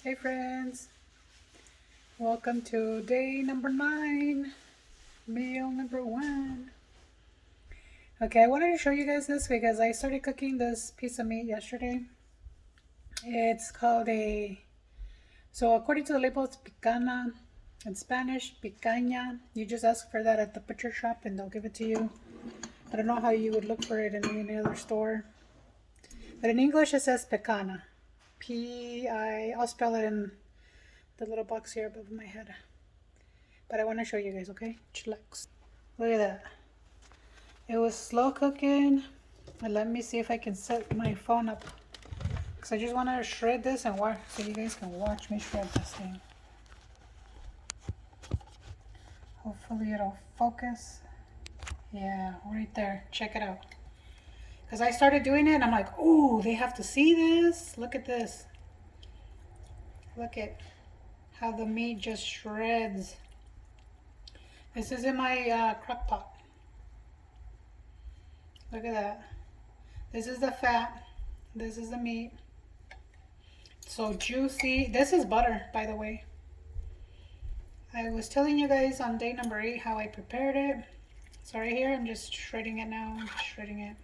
Hey friends, welcome to day number 9, meal number 1. Okay, I wanted to show you guys this because I started cooking this piece of meat yesterday. It's called so according to the label, it's picana. In Spanish, picaña. You just ask for that at the butcher shop and they'll give it to you. I don't know how you would look for it in any other store. But in English, it says picana. I'll spell it in the little box here above my head. But I want to show you guys, okay? Chillax. Look at that. It was slow cooking. And let me see if I can set my phone up. Because I just want to shred this and watch so you guys can watch me shred this thing. Hopefully it'll focus. Yeah, right there. Check it out. Because I started doing it and I'm like, ooh, they have to see this. Look at this. Look at how the meat just shreds. This is in my crock pot. Look at that. This is the fat. This is the meat. So juicy. This is butter, by the way. I was telling you guys on day number 8 how I prepared it. So right here, I'm just shredding it now. I'm shredding it.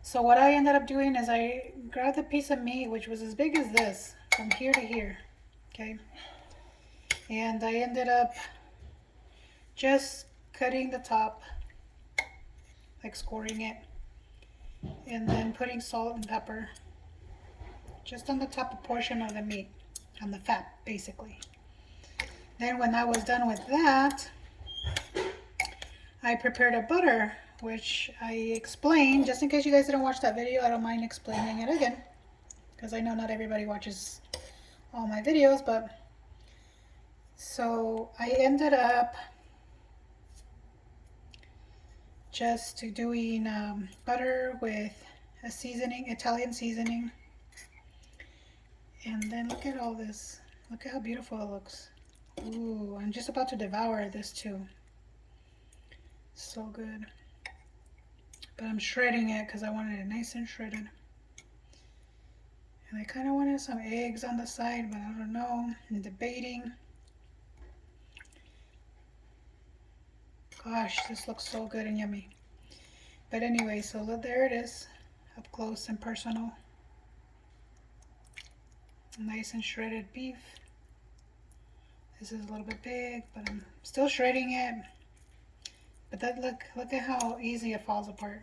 So what I ended up doing is I grabbed a piece of meat, which was as big as this, from here to here. Okay. And I ended up just cutting the top, like scoring it, and then putting salt and pepper just on the top portion of the meat, on the fat, basically. Then when I was done with that, I prepared a butter, which I explained, just in case you guys didn't watch that video, I don't mind explaining it again, because I know not everybody watches all my videos, but so I ended up just doing butter with a seasoning, Italian seasoning. And then look at all this. Look at how beautiful it looks. Ooh, I'm just about to devour this too. So good. But I'm shredding it because I wanted it nice and shredded. And I kind of wanted some eggs on the side, but I don't know. I'm debating. Gosh, this looks so good and yummy. But anyway, so there it is. Up close and personal. Nice and shredded beef. This is a little bit big, but I'm still shredding it. But that look at how easy it falls apart.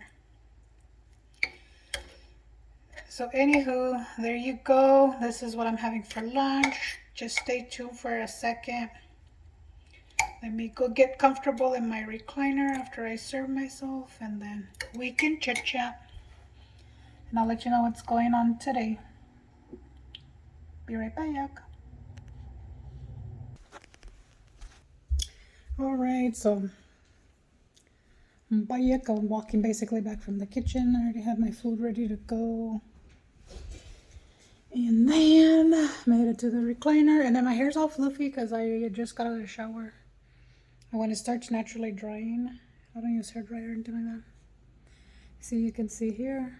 So anywho, there you go. This is what I'm having for lunch. Just stay tuned for a second. Let me go get comfortable in my recliner after I serve myself, and then we can chit chat. And I'll let you know what's going on today. Be right back. Alright, so I'm back. I'm walking basically back from the kitchen. I already had my food ready to go. And then made it to the recliner. And then my hair's all fluffy because I just got out of the shower. And when it starts naturally drying, I don't use hair dryer or anything like that. See, you can see here.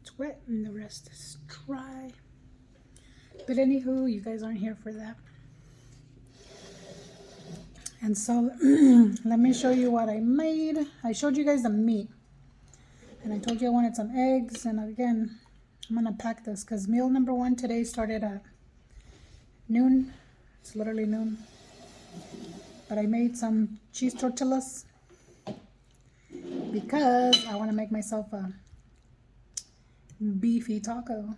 It's wet and the rest is dry. But anywho, you guys aren't here for that. And so let me show you what I made. I showed you guys the meat. And I told you I wanted some eggs. And again, I'm going to pack this because meal number 1 today started at noon. It's literally noon. But I made some cheese tortillas because I want to make myself a beefy taco.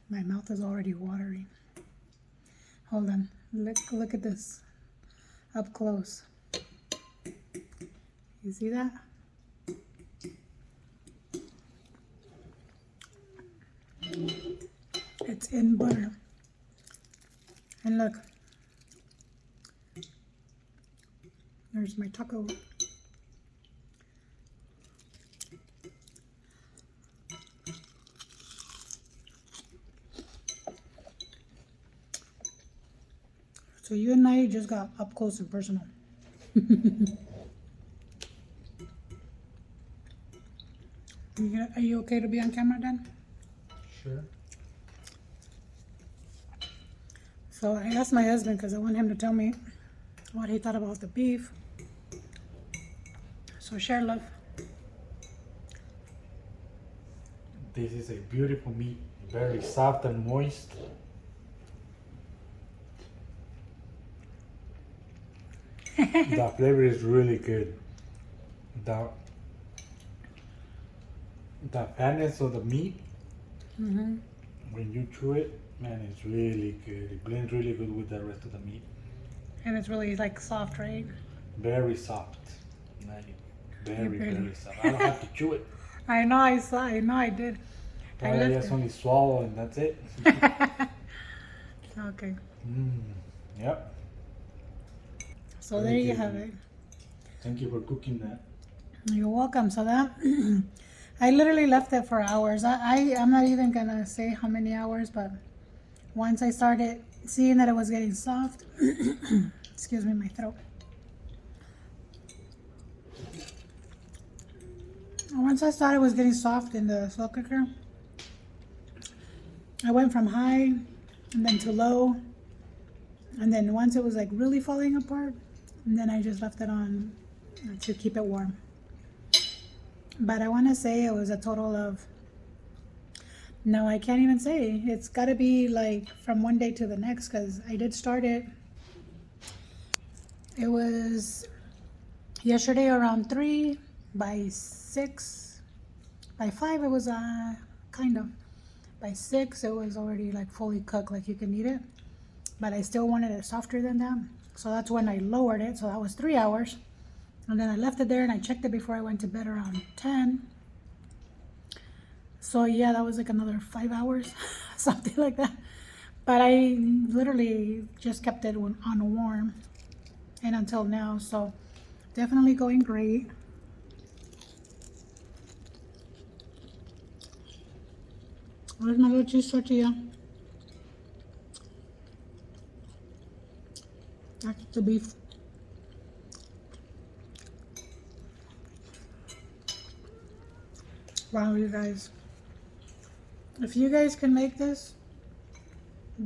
My mouth is already watering. Hold on. Look at this up close. You see that? It's in butter. And look. There's my taco. So you and I just got up close and personal. Are you okay to be on camera then? Sure. So I asked my husband because I want him to tell me what he thought about the beef. So share love. This is a beautiful meat, very soft and moist. The flavor is really good. The fatness of the meat, when you chew it, man, it's really good. It blends really good with the rest of the meat. And it's really like soft, right? Very soft. Like, very, Very. very soft. I don't have to chew it. I know I saw. I know I did. Probably left just it. only swallow and that's it. Okay. Yep. So Very there you good. have it. Thank you for cooking that. You're welcome. So that I literally left it for hours. I'm not even gonna say how many hours, but once I started seeing that it was getting soft, excuse me, my throat. Once I thought it was getting soft in the slow cooker, I went from high and then to low, and then once it was like really falling apart, and then I just left it on to keep it warm. But I want to say it was a total of, no, I can't even say. It's got to be like from one day to the next because I did start it. It was yesterday around 3, by 6, by 5 it was kind of, by 6 it was already like fully cooked, like you can eat it. But I still wanted it softer than that. So that's when I lowered it. So that was 3 hours. And then I left it there and I checked it before I went to bed around 10. So yeah, that was like another 5 hours, something like that. But I literally just kept it on warm and until now. So definitely going great. Where's my little cheese tortilla? That's the beef. Wow, you guys. If you guys can make this,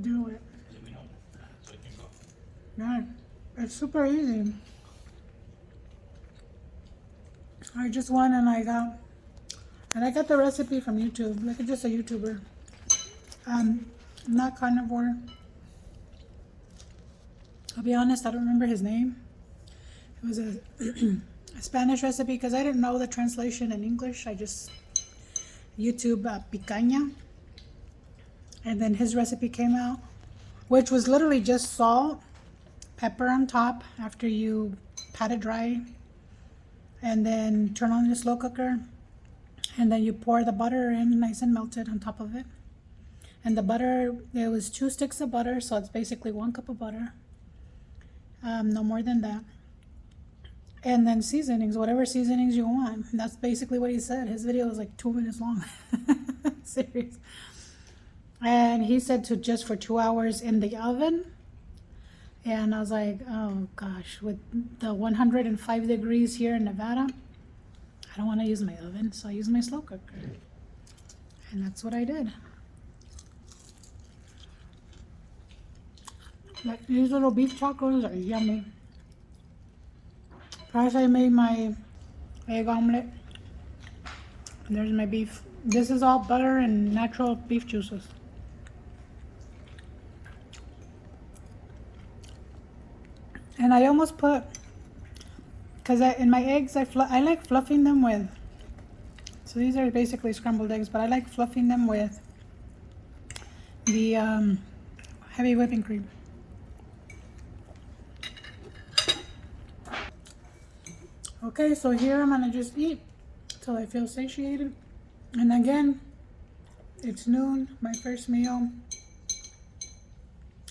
do it. Let me know so I can go. Yeah, it's super easy. I just went and I got the recipe from YouTube, like just a YouTuber. Not Carnivore. I'll be honest, I don't remember his name. It was a, a Spanish recipe because I didn't know the translation in English. I just YouTube picaña, and then his recipe came out, which was literally just salt, pepper on top after you pat it dry, and then turn on the slow cooker, and then you pour the butter in nice and melted on top of it. And the butter, there was 2 sticks of butter, so it's basically 1 cup of butter, no more than that. And then seasonings, whatever seasonings you want. That's basically what he said. His video was like 2 minutes long. Serious. And he said to just for 2 hours in the oven. And I was like, oh gosh, with the 105 degrees here in Nevada, I don't want to use my oven, so I use my slow cooker. And that's what I did. Like these little beef tacos are yummy. First I made my egg omelet. There's my beef. This is all butter and natural beef juices. And I almost put, because in my eggs, I like fluffing them with, so these are basically scrambled eggs, but I like fluffing them with the heavy whipping cream. Okay, so here I'm gonna just eat till I feel satiated. And again, it's noon, my first meal.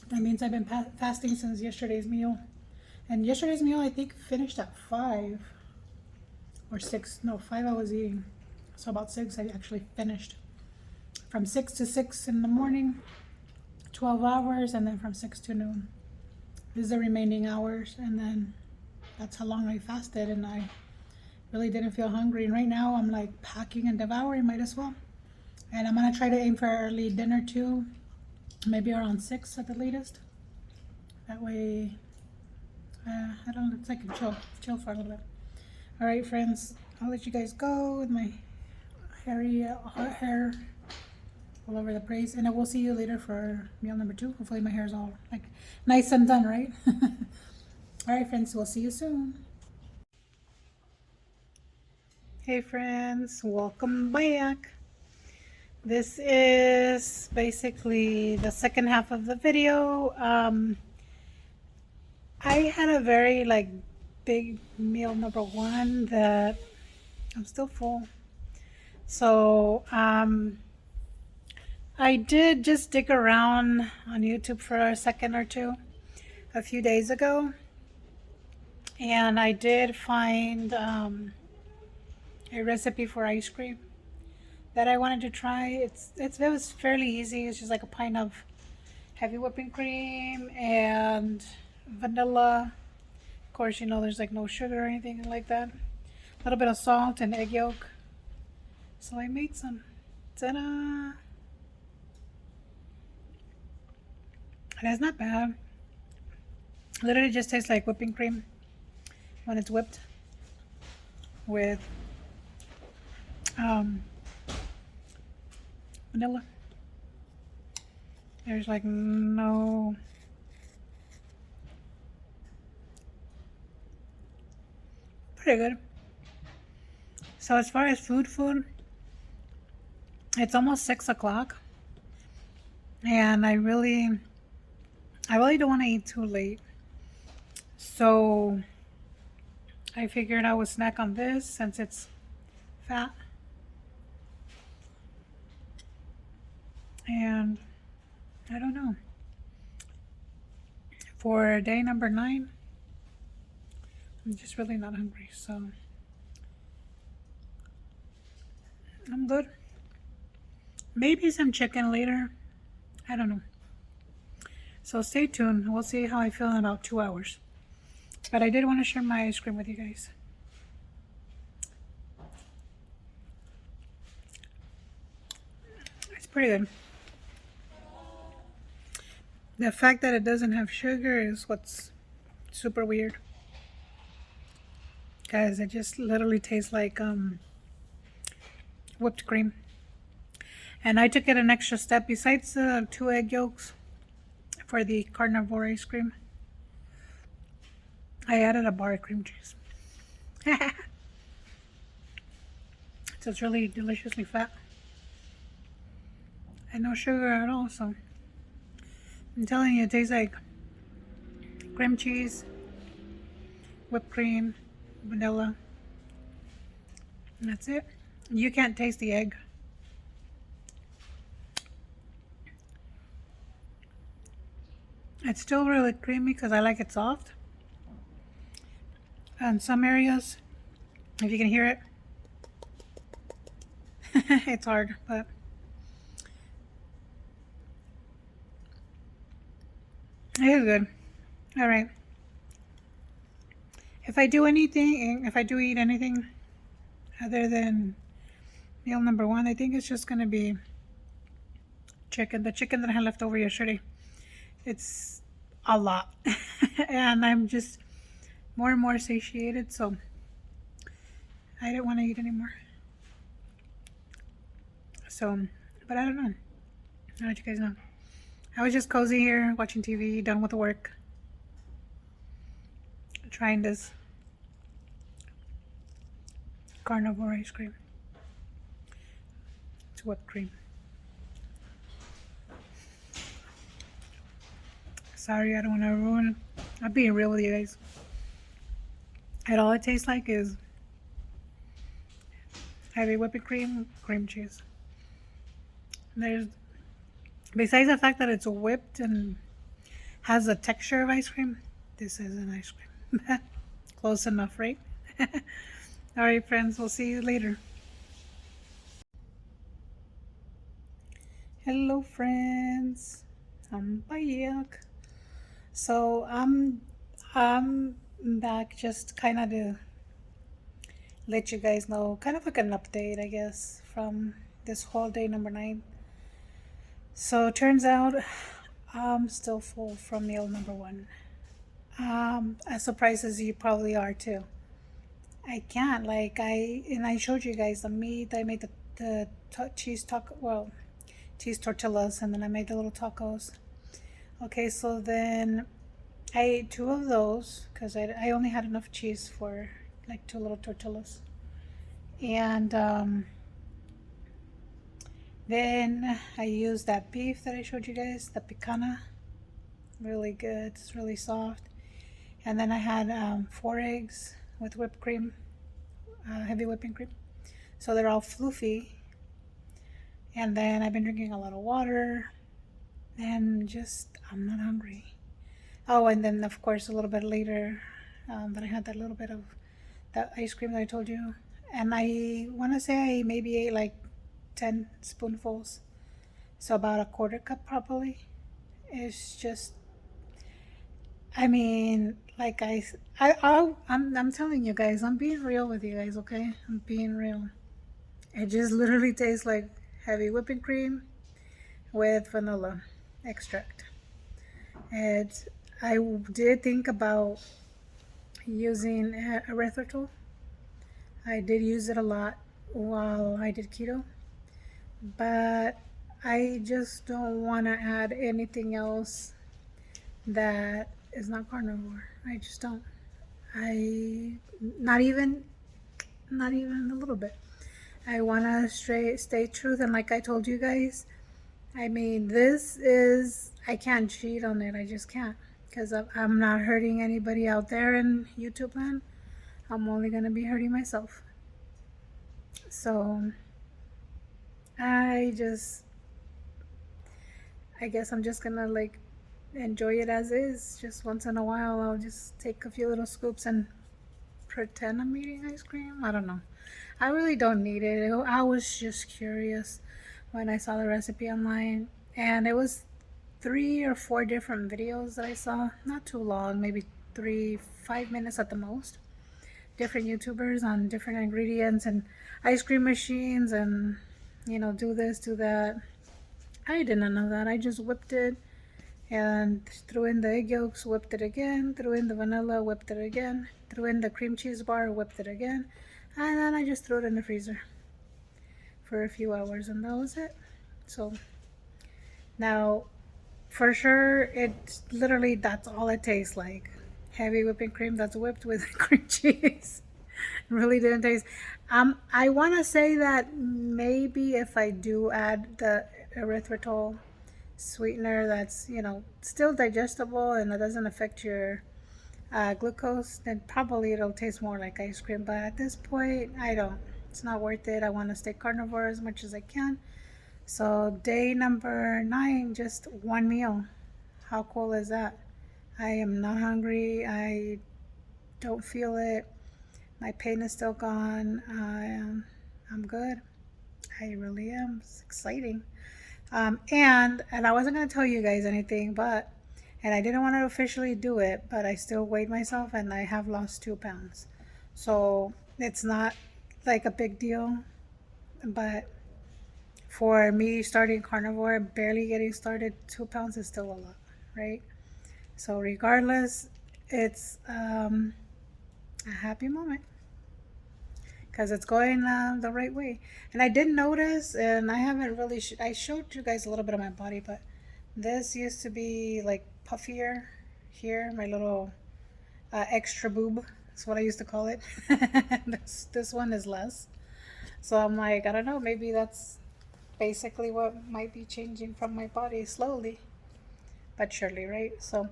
That means I've been fasting since yesterday's meal. And yesterday's meal, I think, finished at 5 or 6. No, 5 I was eating. So about 6 I actually finished. From 6 to 6 in the morning, 12 hours, and then from 6 to noon. This is the remaining hours, and then that's how long I fasted. And I Really didn't feel hungry. And right now I'm like packing and devouring, might as well. And I'm gonna try to aim for early dinner too. Maybe around 6 at the latest. That way, I don't, it's like a chill for a little bit. All right, friends, I'll let you guys go with my hairy hair all over the place. And I will see you later for meal number 2. Hopefully my hair is all like nice and done, right? All right, friends, we'll see you soon. Hey, friends, welcome back. This is basically the second half of the video. I had a very like big meal number 1 that I'm still full. So I did just dig around on YouTube for a second or two a few days ago, and I did find a recipe for ice cream that I wanted to try. It was fairly easy. It's just like a pint of heavy whipping cream and vanilla. Of course, you know there's like no sugar or anything like that. A little bit of salt and egg yolk. So I made some. Ta-da! And it's not bad. Literally just tastes like whipping cream when it's whipped with vanilla. There's like no pretty good. So as far as food, it's almost 6 o'clock, and I really don't want to eat too late. So I figured I would snack on this since it's fat. And I don't know. For day number 9, I'm just really not hungry, so I'm good. Maybe some chicken later. I don't know. So stay tuned. We'll see how I feel in about 2 hours. But I did want to share my ice cream with you guys. It's pretty good. The fact that it doesn't have sugar is what's super weird. Guys, it just literally tastes like whipped cream. And I took it an extra step. Besides the 2 egg yolks for the carnivore ice cream, I added a bar of cream cheese. So it's really deliciously fat. And no sugar at all, so I'm telling you, it tastes like cream cheese, whipped cream, vanilla. And that's it. You can't taste the egg. It's still really creamy because I like it soft. In some areas, if you can hear it, it's hard, but it is good. All right. If I do eat anything other than meal number 1, I think it's just going to be chicken. The chicken that I had left over yesterday. It's a lot. And I'm just more and more satiated, so I didn't want to eat anymore. So, but I don't know. I'll let you guys know. I was just cozy here, watching TV, done with the work. Trying this carnivore ice cream. It's whipped cream. Sorry, I don't want to ruin. I'm being real with you guys. And all it tastes like is heavy whipping cream, cream cheese. There's, besides the fact that it's whipped and has the texture of ice cream, this is an ice cream. Close enough, right? All right, friends, we'll see you later. Hello, friends. I'm back. So I'm back just kind of to let you guys know, kind of like an update, I guess, from this whole day number 9. So turns out I'm still full from meal number 1. As surprised as you probably are too. I can't, like, I showed you guys the meat. I made the cheese taco, well, cheese tortillas, and then I made the little tacos. Okay, so then I ate 2 of those because I only had enough cheese for like 2 little tortillas. And then I used that beef that I showed you guys, the picana. Really good, it's really soft. And then I had 4 eggs with whipped cream, heavy whipping cream. So they're all fluffy. And then I've been drinking a lot of water and just, I'm not hungry. Oh, and then of course a little bit later, that I had that little bit of that ice cream that I told you. And I want to say I maybe ate like 10 spoonfuls. So about a quarter cup probably. It's just, I mean, like I'm telling you guys, I'm being real with you guys, okay? I'm being real. It just literally tastes like heavy whipping cream with vanilla extract. And I did think about using erythritol. I did use it a lot while I did keto, but I just don't want to add anything else that is not carnivore. I just don't. I not even not even a little bit. I want to stay truth, and like I told you guys, I mean, this is, I can't cheat on it. I just can't. Because I'm not hurting anybody out there in YouTube land. I'm only going to be hurting myself. So, I just, I guess I'm just going to like enjoy it as is. Just once in a while, I'll just take a few little scoops and pretend I'm eating ice cream. I don't know. I really don't need it. I was just curious when I saw the recipe online. And it was 3 or 4 different videos that I saw. Not too long, maybe 5 minutes at the most. Different YouTubers on different ingredients and ice cream machines and, do this, do that. I didn't know that. I just whipped it and threw in the egg yolks, whipped it again, threw in the vanilla, whipped it again, threw in the cream cheese bar, whipped it again, and then I just threw it in the freezer for a few hours, and that was it. So now, for sure, it's literally that's all it tastes like. Heavy whipping cream that's whipped with cream cheese. Really didn't taste. I want to say that maybe if I do add the erythritol sweetener, that's still digestible and it doesn't affect your glucose, then probably it'll taste more like ice cream. But at this point, I don't. It's not worth it. I want to stay carnivore as much as I can. So day number 9, just 1 meal. How cool is that? I am not hungry. I don't feel it. My pain is still gone. I'm good. I really am. It's exciting. And I wasn't gonna tell you guys anything, and I didn't want to officially do it, but I still weighed myself and I have lost 2 pounds. So it's not like a big deal, but for me starting carnivore, barely getting started, 2 pounds is still a lot, right? So regardless, it's a happy moment because it's going the right way. And I did notice, and I haven't really, I showed you guys a little bit of my body, but this used to be like puffier here, my little extra boob. That's what I used to call it. This one is less. So I'm like, I don't know, maybe that's basically what might be changing from my body slowly but surely, right? So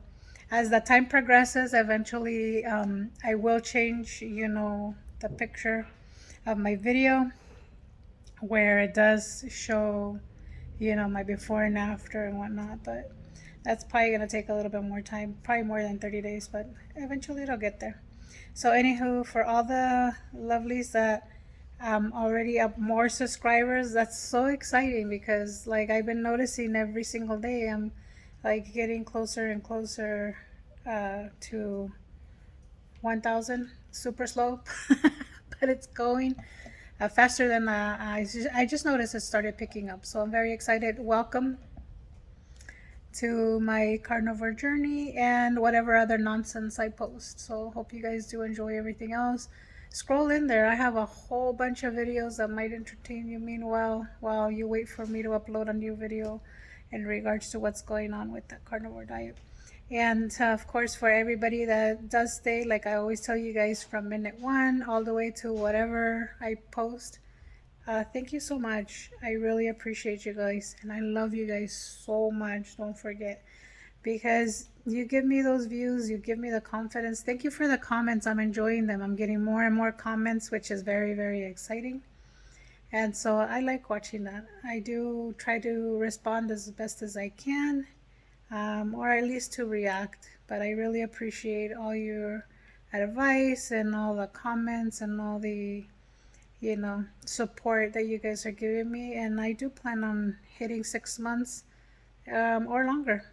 as the time progresses, eventually I will change, the picture of my video where it does show, my before and after and whatnot. But that's probably going to take a little bit more time, probably more than 30 days, but eventually it'll get there. So, anywho, for all the lovelies that already up more subscribers, that's so exciting because, like, I've been noticing every single day I'm like getting closer and closer to 1,000. Super slow, but that it's going faster than I just noticed it started picking up. So I'm very excited. Welcome to my carnivore journey and whatever other nonsense I post. So hope you guys do enjoy everything else. Scroll in there. I have a whole bunch of videos that might entertain you meanwhile while you wait for me to upload a new video in regards to what's going on with the carnivore diet. And of course, for everybody that does stay, like I always tell you guys, from minute one all the way to whatever I post, thank you so much. I really appreciate you guys, and I love you guys so much. Don't forget, because you give me those views, you give me the confidence. Thank you for the comments. I'm enjoying them. I'm getting more and more comments, which is very, very exciting. And so I like watching that. I do try to respond as best as I can, or at least to react. But I really appreciate all your advice and all the comments and all the support that you guys are giving me. And I do plan on hitting 6 months or longer.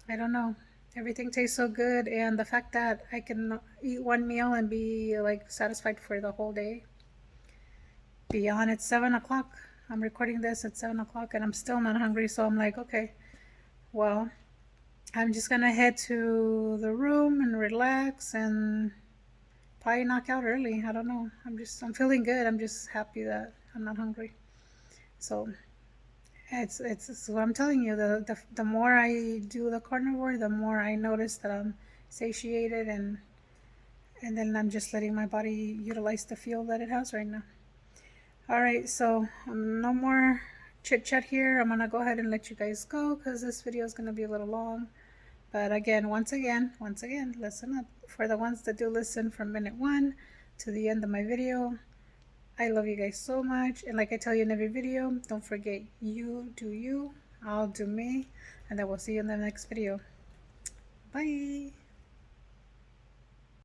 I don't know. Everything tastes so good, and the fact that I can eat one meal and be like satisfied for the whole day. Beyond, it's 7 o'clock. I'm recording this at 7 o'clock, and I'm still not hungry. So I'm like, okay, well, I'm just gonna head to the room and relax and probably knock out early. I don't know. I'm feeling good. I'm just happy that I'm not hungry. So it's what I'm telling you. The more I do the carnivore, the more I notice that I'm satiated, and then I'm just letting my body utilize the fuel that it has right now. All right, so no more chit chat here. I'm gonna go ahead and let you guys go because this video is gonna be a little long. But again, once again, listen up. For the ones that do listen from minute one to the end of my video, I love you guys so much. And like I tell you in every video, don't forget, you do you, I'll do me, and then we'll see you in the next video. Bye.